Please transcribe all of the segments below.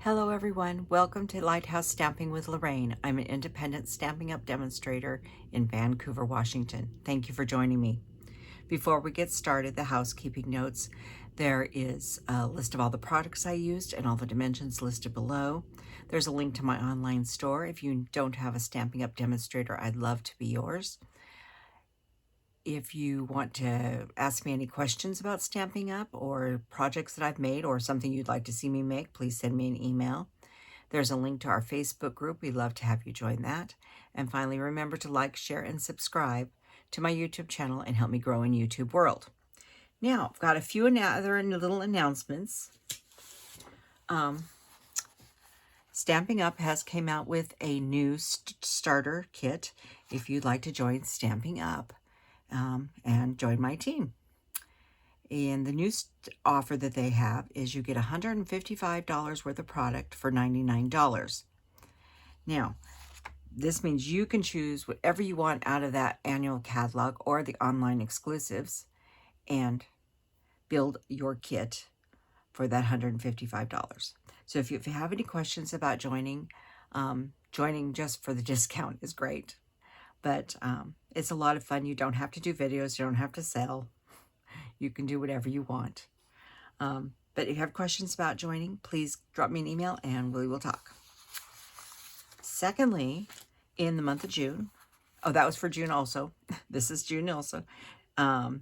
Hello everyone, welcome to Lighthouse Stamping with Lorraine. I'm an independent Stampin' Up! Demonstrator in Vancouver, Washington. Thank you for joining me. Before we get started, the housekeeping notes. There is a list of all the products I used and all the dimensions listed below. There's a link to my online store. If you don't have a Stampin' Up! Demonstrator, I'd love to be yours. If you want to ask me any questions about Stampin' Up! Or projects that I've made or something you'd like to see me make, please send me an email. There's a link to our Facebook group. We'd love to have you join that. And finally, remember to like, share, and subscribe to my YouTube channel and help me grow in YouTube world. Now, I've got a few other little announcements. Stampin' Up! Has came out with a new starter kit if you'd like to join Stampin' Up! And join my team. And the new offer that they have is you get $155 worth of product for $99. Now, this means you can choose whatever you want out of that annual catalog or the online exclusives and build your kit for that $155. So if you have any questions about joining, joining just for the discount is great. But it's a lot of fun. You don't have to do videos. You don't have to sell. You can do whatever you want. But if you have questions about joining, please drop me an email and we will talk. Secondly, in the month of June, oh, that was for June also. This is June also. DSP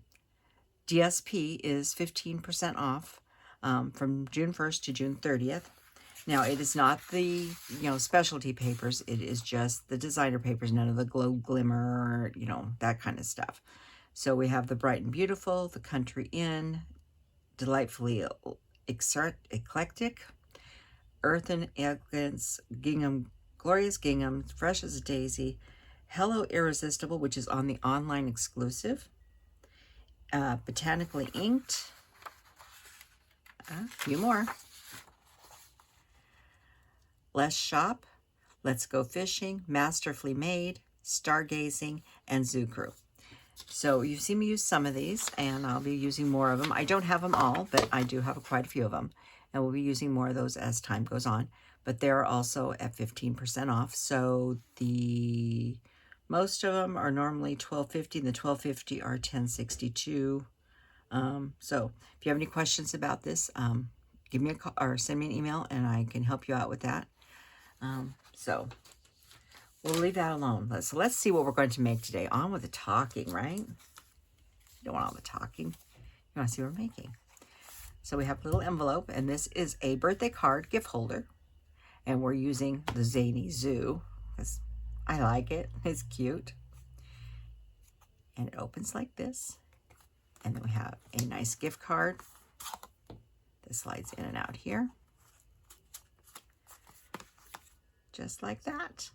is 15% off from June 1st to June 30th. Now, it is not the, specialty papers. It is just the designer papers, none of the glow glimmer, that kind of stuff. So we have the Bright and Beautiful, the Country Inn, Delightfully Eclectic, Earth and Elegance, Gingham, Glorious Gingham, Fresh as a Daisy, Hello Irresistible, which is on the online exclusive, Botanically Inked, a few more. Let's Shop, Let's Go Fishing, Masterfully Made, Stargazing, and Zoo Crew. So you've seen me use some of these, and I'll be using more of them. I don't have them all, but I do have quite a few of them. And we'll be using more of those as time goes on. But they're also at 15% off. So the most of them are normally $12.50, and the $12.50 are $10.62. So if you have any questions about this, give me a call or send me an email, and I can help you out with that. So we'll leave that alone. So let's see what we're going to make today. On with the talking, right? You don't want all the talking. You want to see what we're making. So we have a little envelope, and this is a birthday card gift holder. And we're using the Zany Zoo, because I like it. It's cute. And it opens like this. And then we have a nice gift card. This slides in and out here. Just like that.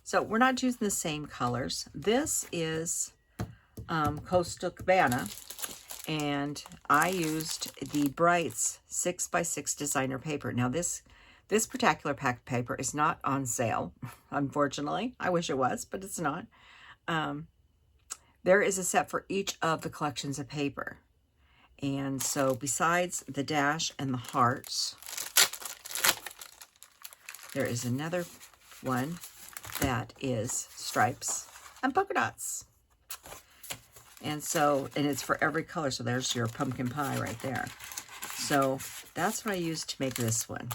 So we're not using the same colors. This is Coastal Cabana, and I used the Brights 6x6 designer paper. Now this particular pack paper is not on sale, unfortunately. I wish it was, but it's not. There is a set for each of the collections of paper. And so besides the dash and the hearts, there is another one that is stripes and polka dots. And it's for every color. So there's your pumpkin pie right there. So that's what I used to make this one.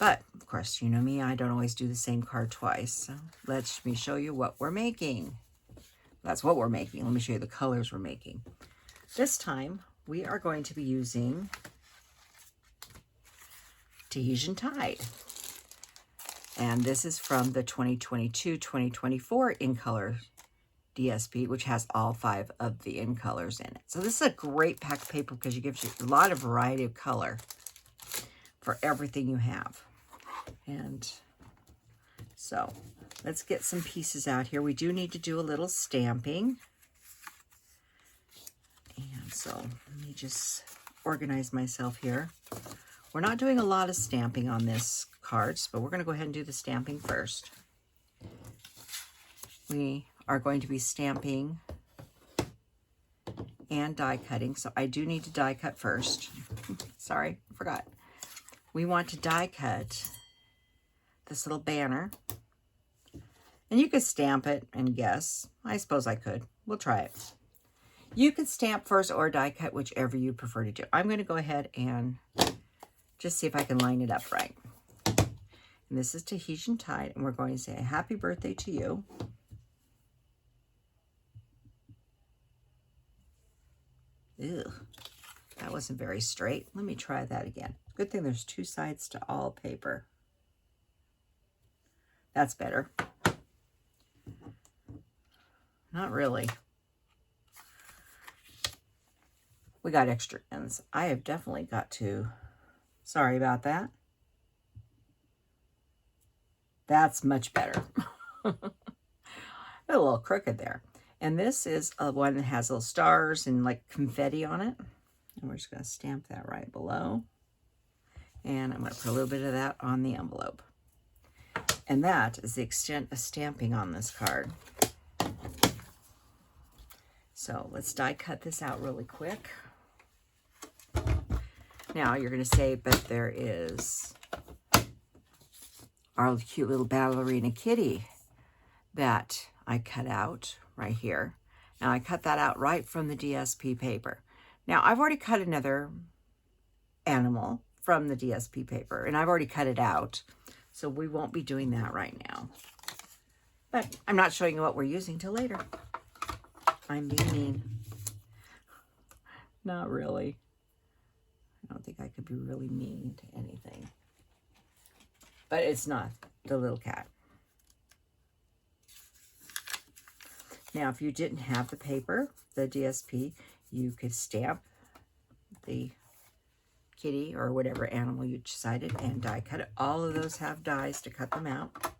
But of course, you know me, I don't always do the same card twice. So let me show you what we're making. That's what we're making. Let me show you the colors we're making. This time we are going to be using Tahitian Tide. And this is from the 2022-2024 in color DSP, which has all 5 of the in colors in it. So this is a great pack of paper because it gives you a lot of variety of color for everything you have. And so let's get some pieces out here. We do need to do a little stamping. And so let me just organize myself here. We're not doing a lot of stamping on this cards, but we're going to go ahead and do the stamping first. We are going to be stamping and die cutting, so I do need to die cut first. Sorry, I forgot. we want to die cut this little banner. And you could stamp it and guess. I suppose I could. We'll try it. You could stamp first or die cut, whichever you prefer to do. I'm going to go ahead and just see if I can line it up right. And this is Tahitian Tide, and we're going to say a happy birthday to you. Ew, that wasn't very straight. Let me try that again. Good thing there's two sides to all paper. That's better. Not really. We got extra ends. I have definitely got to, sorry about that. That's much better. A little crooked there. And this is one that has little stars and like confetti on it. And we're just going to stamp that right below. And I'm going to put a little bit of that on the envelope. And that is the extent of stamping on this card. So let's die cut this out really quick. Now you're going to say, but there is our cute little ballerina kitty that I cut out right here. Now I cut that out right from the DSP paper. Now I've already cut another animal from the DSP paper, and I've already cut it out. So we won't be doing that right now. But I'm not showing you what we're using till later. I'm being mean. Not really. I don't think I could be really mean to anything. But it's not the little cat. Now, if you didn't have the paper, the DSP, you could stamp the kitty or whatever animal you decided and die cut it. All of those have dies to cut them out.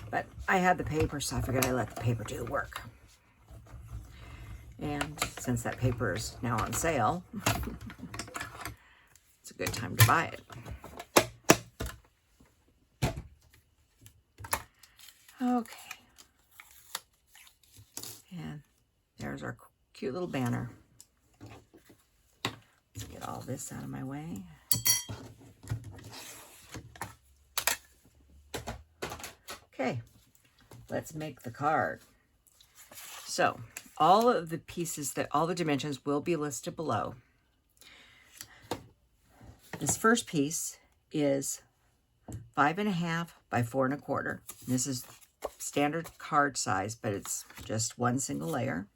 But I had the paper, so I figured I'd let the paper do the work. And since that paper is now on sale, it's a good time to buy it. Okay. And there's our cute little banner. Let's get all this out of my way. Okay, let's make the card. So all of the pieces, all the dimensions will be listed below. This first piece is 5.5 by 4 1/4. This is standard card size, but it's just one single layer.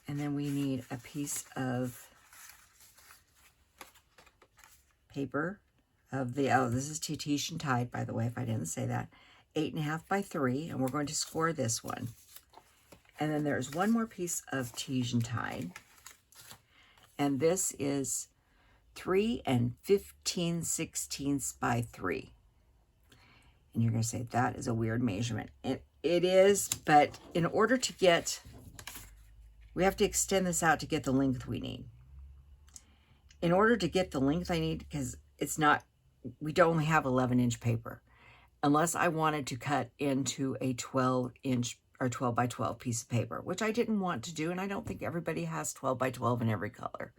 And then we need a piece of paper of the, oh, this is Tahitian Tide, by the way, if I didn't say that. 8.5 by 3, and we're going to score this one. And then there's one more piece of Tahitian Tide, and this is 3 15/16 by 3. And you're going to say, that is a weird measurement. It is, but in order to get, we have to extend this out to get the length we need. In order to get the length I need, because it's not, we don't only have 11-inch paper. Unless I wanted to cut into a 12-inch or 12 by 12 piece of paper, which I didn't want to do, and I don't think everybody has 12 by 12 in every color,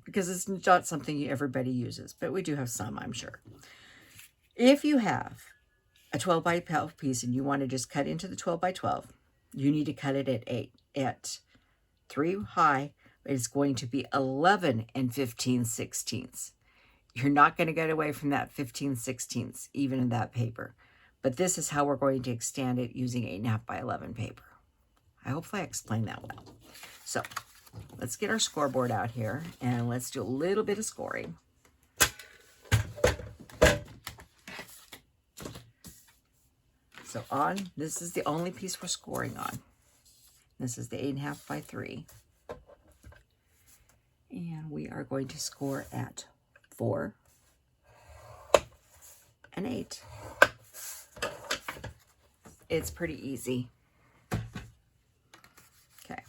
because it's not something everybody uses, but we do have some, I'm sure. If you have a 12 by 12 piece and you want to just cut into the 12 by 12, you need to cut it at 3 high, but it's going to be 11 15/16. You're not going to get away from that 15/16 even in that paper. But this is how we're going to extend it using 8.5 by 11 paper. I hope I explained that well. So let's get our scoreboard out here and let's do a little bit of scoring. So this is the only piece we're scoring on. This is the 8.5 by 3. And we are going to score at 4 and 8. It's pretty easy. Okay,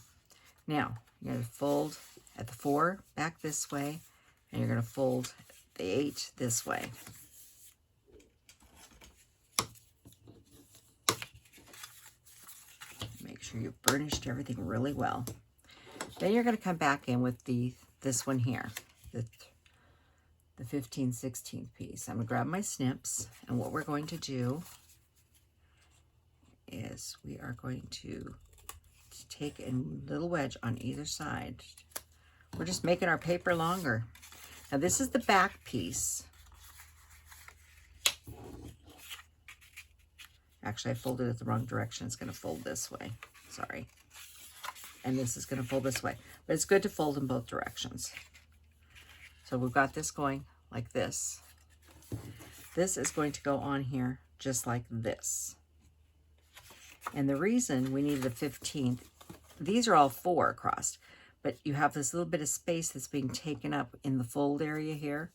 now you're going to fold at the 4 back this way, and you're going to fold the 8 this way. Make sure you've burnished everything really well. Then you're going to come back in with this one here. the 15/16 piece. I'm going to grab my snips, and what we're going to do is we are going to take a little wedge on either side. We're just making our paper longer. Now this is the back piece. Actually, I folded it the wrong direction. It's going to fold this way. Sorry. And this is going to fold this way. But it's good to fold in both directions. So we've got this going like this. This is going to go on here just like this. And the reason we need the 15th, these are all 4 across, but you have this little bit of space that's being taken up in the fold area here.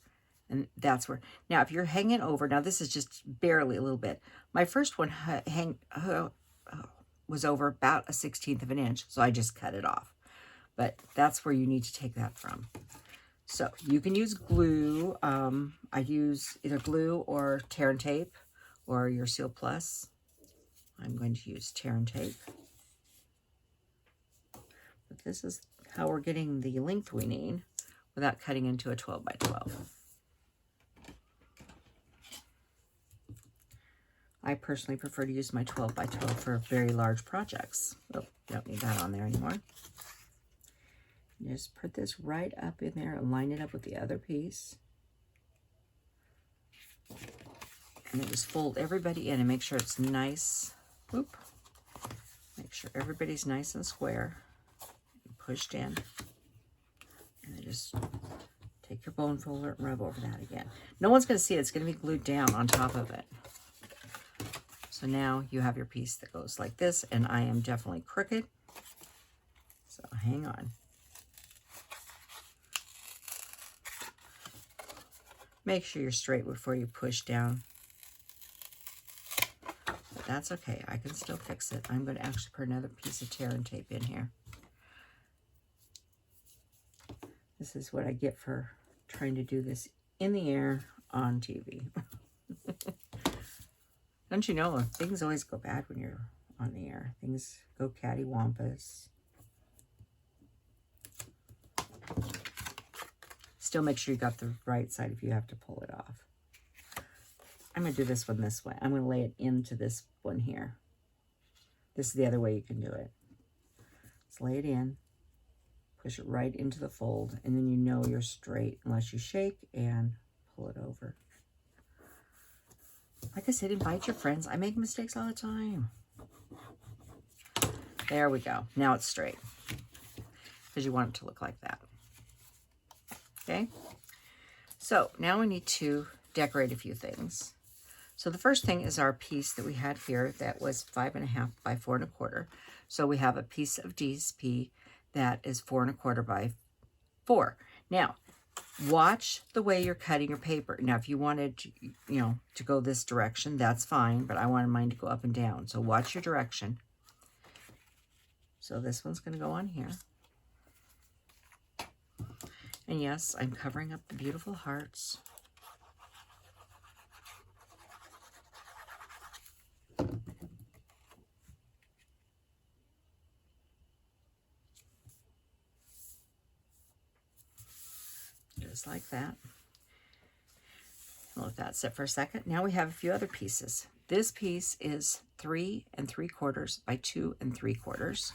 And that's where, now if you're hanging over, now this is just barely a little bit. My first one was over about a 1/16 of an inch, so I just cut it off. But that's where you need to take that from. So you can use glue. I use either glue or tear and tape or your Seal Plus. I'm going to use tear and tape. But this is how we're getting the length we need without cutting into a 12 by 12. I personally prefer to use my 12 by 12 for very large projects. Oh, don't need that on there anymore. Just put this right up in there and line it up with the other piece. And then just fold everybody in and make sure it's nice. Whoop. Make sure everybody's nice and square. And pushed in. And then just take your bone folder and rub over that again. No one's going to see it. It's going to be glued down on top of it. So now you have your piece that goes like this, and I am definitely crooked. So hang on. Make sure you're straight before you push down. But that's okay. I can still fix it. I'm going to actually put another piece of tear and tape in here. This is what I get for trying to do this in the air on TV. Don't you know, things always go bad when you're on the air. Things go cattywampus. Still make sure you got the right side if you have to pull it off. I'm going to do this one this way. I'm going to lay it into this one here. This is the other way you can do it. Just lay it in, push it right into the fold, and then you know you're straight unless you shake and pull it over. Like I said, invite your friends. I make mistakes all the time. There we go. Now it's straight. Because you want it to look like that. Okay? So now we need to decorate a few things. So the first thing is our piece that we had here that was 5.5 by 4 1/4. So we have a piece of DSP that is 4 1/4 by 4. Now, watch the way you're cutting your paper. Now, if you wanted to, to go this direction, that's fine, but I wanted mine to go up and down. So watch your direction. So this one's going to go on here. And yes, I'm covering up the beautiful hearts. Just like that. I'll let that sit for a second. Now we have a few other pieces. This piece is 3 3/4 by 2 3/4.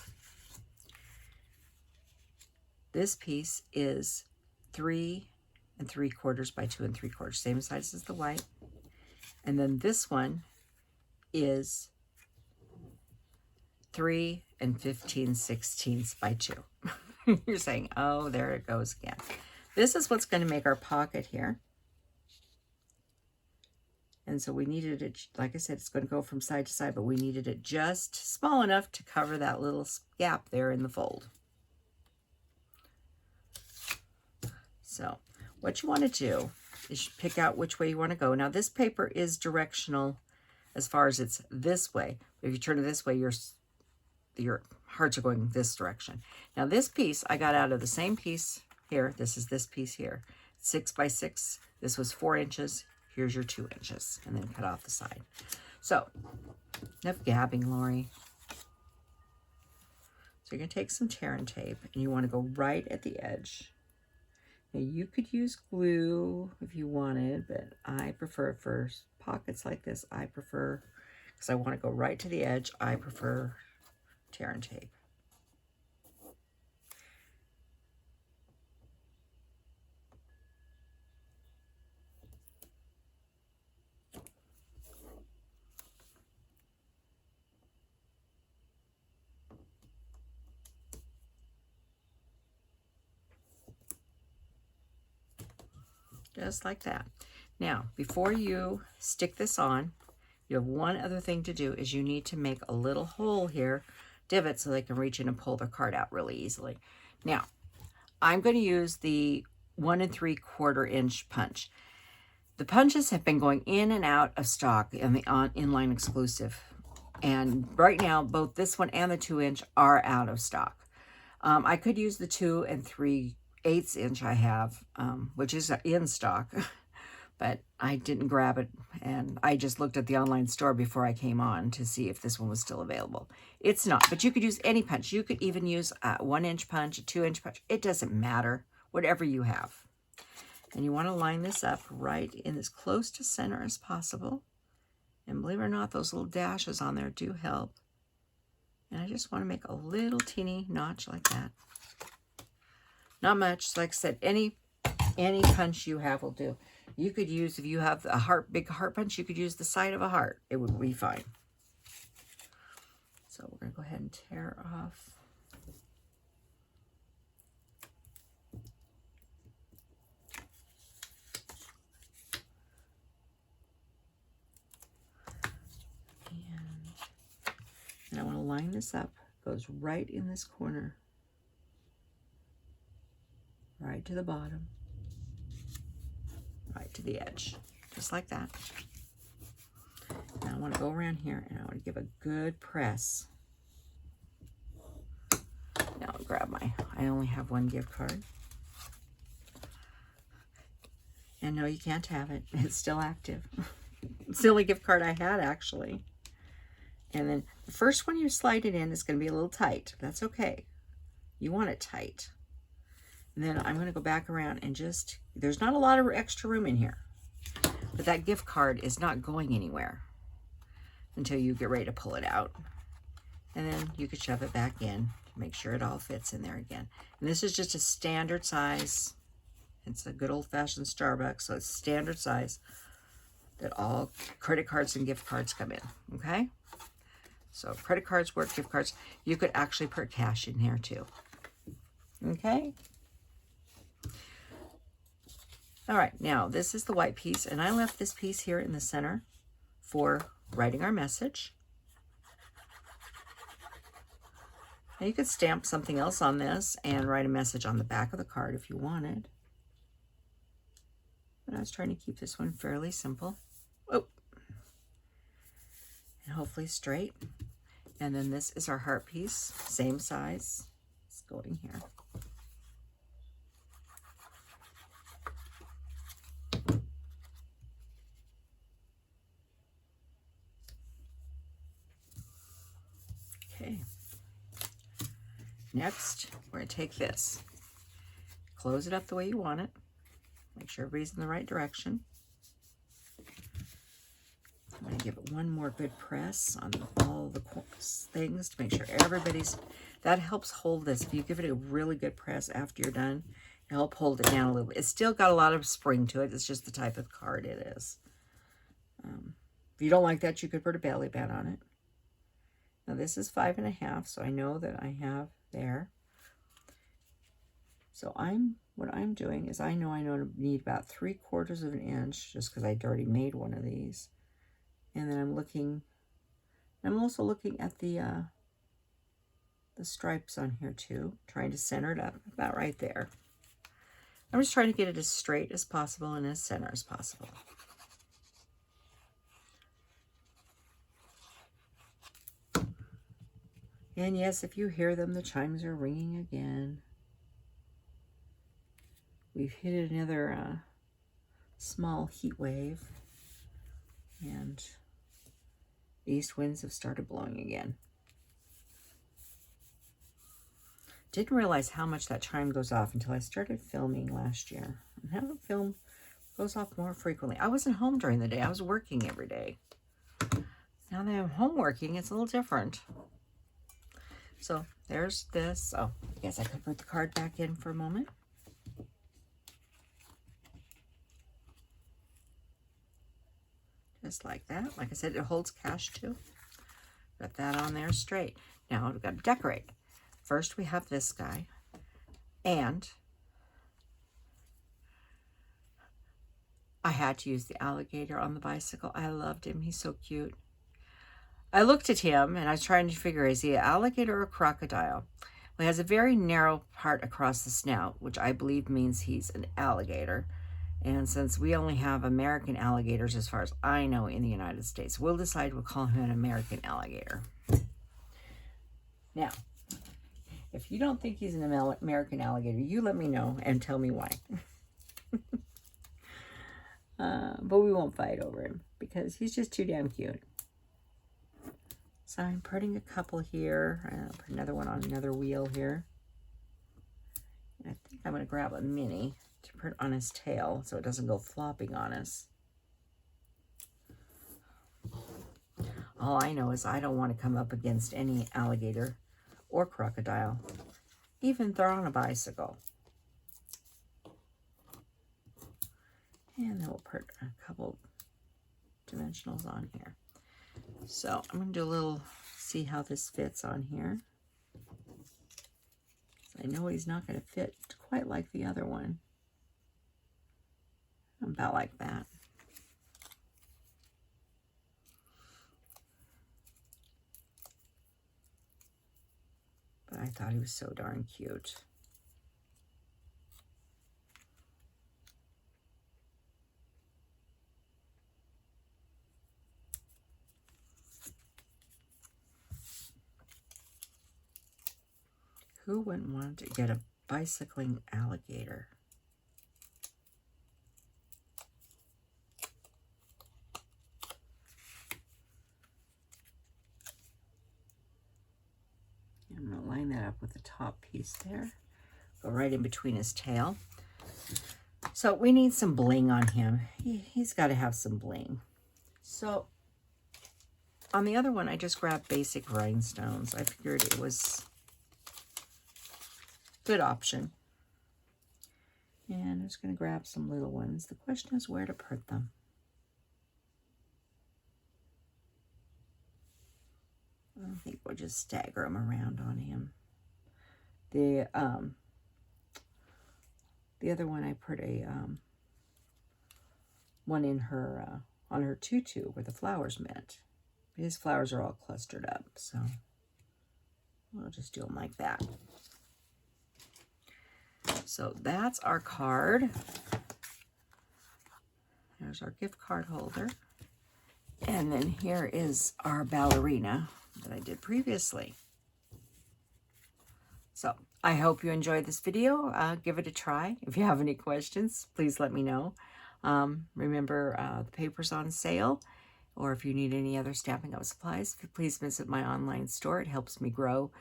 This piece is 3 3/4 by 2 3/4, same size as the white. And then this one is 3 15/16 by 2. You're saying, oh, there it goes again. This is what's going to make our pocket here. And so we needed it, like I said, it's going to go from side to side, but we needed it just small enough to cover that little gap there in the fold. So what you want to do is pick out which way you want to go. Now this paper is directional as far as it's this way. If you turn it this way, your hearts are going this direction. Now this piece I got out of the same piece here. This is this piece here. 6 by 6. This was 4 inches. Here's your 2 inches. And then cut off the side. So, enough gabbing, Lori. So you're going to take some tear and tape. And you want to go right at the edge. Now, you could use glue if you wanted, but I prefer for pockets like this, I prefer, because I want to go right to the edge, I prefer tear and tape. Just like that. Now, before you stick this on, you have one other thing to do is you need to make a little hole here, divot, so they can reach in and pull their card out really easily. Now, I'm going to use the 1 3/4 inch punch. The punches have been going in and out of stock in the inline exclusive. And right now, both this one and the 2 inch are out of stock. I could use the 2 3/8 inch I have, which is in stock, but I didn't grab it. And I just looked at the online store before I came on to see if this one was still available. It's not, but you could use any punch. You could even use a 1 inch punch, a 2 inch punch. It doesn't matter, whatever you have. And you want to line this up right in as close to center as possible. And believe it or not, those little dashes on there do help. And I just want to make a little teeny notch like that. Not much. Like I said, any punch you have will do. You could use, if you have a big heart punch, you could use the side of a heart. It would be fine. So we're going to go ahead and tear off. And I want to line this up. Goes right in this corner. Right to the bottom. Right to the edge. Just like that. Now I want to go around here and I want to give a good press. Now I'll grab I only have one gift card. And no, you can't have it. It's still active. It's the only gift card I had, actually. And then the first one you slide it in is going to be a little tight. That's okay. You want it tight. And then I'm going to go back around and just, there's not a lot of extra room in here. But that gift card is not going anywhere until you get ready to pull it out. And then you could shove it back in to make sure it all fits in there again. And this is just a standard size. It's a good old-fashioned Starbucks, so it's standard size that all credit cards and gift cards come in, okay? So credit cards work, gift cards. You could actually put cash in here too. Okay? All right, now this is the white piece, and I left this piece here in the center for writing our message. Now you could stamp something else on this and write a message on the back of the card if you wanted. But I was trying to keep this one fairly simple. Oh. And hopefully straight. And then this is our heart piece, same size. It's going here. Okay. Next, we're going to take this, close it up the way you want it. Make sure everybody's in the right direction. I'm going to give it one more good press on all the things to make sure everybody's, that helps hold this. If you give it a really good press after you're done, it'll help hold it down a little bit. It's still got a lot of spring to it. It's just the type of card it is. If you don't like that, you could put a belly band on it. Now this is 5.5, so I know that I have there. So what I'm doing is I know I need about 3/4 of an inch, just because I'd already made one of these. And then I'm also looking at the stripes on here too, trying to center it up about right there. I'm just trying to get it as straight as possible and as center as possible. And yes, if you hear them, the chimes are ringing again. We've hit another small heat wave, and east winds have started blowing again. Didn't realize how much that chime goes off until I started filming last year. And how the film goes off more frequently. I wasn't home during the day. I was working every day. Now that I'm home working, it's a little different. So there's this. Oh, I guess I could put the card back in for a moment. Just like that. Like I said, it holds cash too. Got that on there straight. Now we've got to decorate. First we have this guy. And I had to use the alligator on the bicycle. I loved him. He's so cute. I looked at him and I was trying to figure, is he an alligator or a crocodile? Well, he has a very narrow part across the snout, which I believe means he's an alligator. And since we only have American alligators, as far as I know, in the United States, we'll decide we'll call him an American alligator. Now, if you don't think he's an American alligator, you let me know and tell me why. But we won't fight over him because he's just too damn cute. So I'm putting a couple here. Put another one on another wheel here. And I think I'm going to grab a mini to put on his tail so it doesn't go flopping on us. All I know is I don't want to come up against any alligator or crocodile, even if they're on a bicycle. And then we'll put a couple dimensionals on here. So I'm going to do a little, see how this fits on here. I know he's not going to fit quite like the other one. About like that. But I thought he was so darn cute. Who wouldn't want to get a bicycling alligator? I'm going to line that up with the top piece there. Go right in between his tail. So we need some bling on him. He's got to have some bling. So on the other one, I just grabbed basic rhinestones. I figured it was a good option. And I'm just going to grab some little ones. The question is where to put them. I think we'll just stagger them around on him. The other one I put a one in her on her tutu where the flowers met. His flowers are all clustered up, so we'll just do them like that. So that's our card. There's our gift card holder. And then here is our ballerina that I did previously. So I hope you enjoyed this video. Give it a try. If you have any questions, please let me know. Remember, the paper's on sale, or if you need any other Stampin' Up! Supplies, please visit my online store. It helps me grow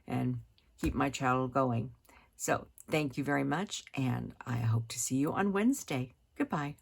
and keep my channel going. So thank you very much, and I hope to see you on Wednesday. Goodbye.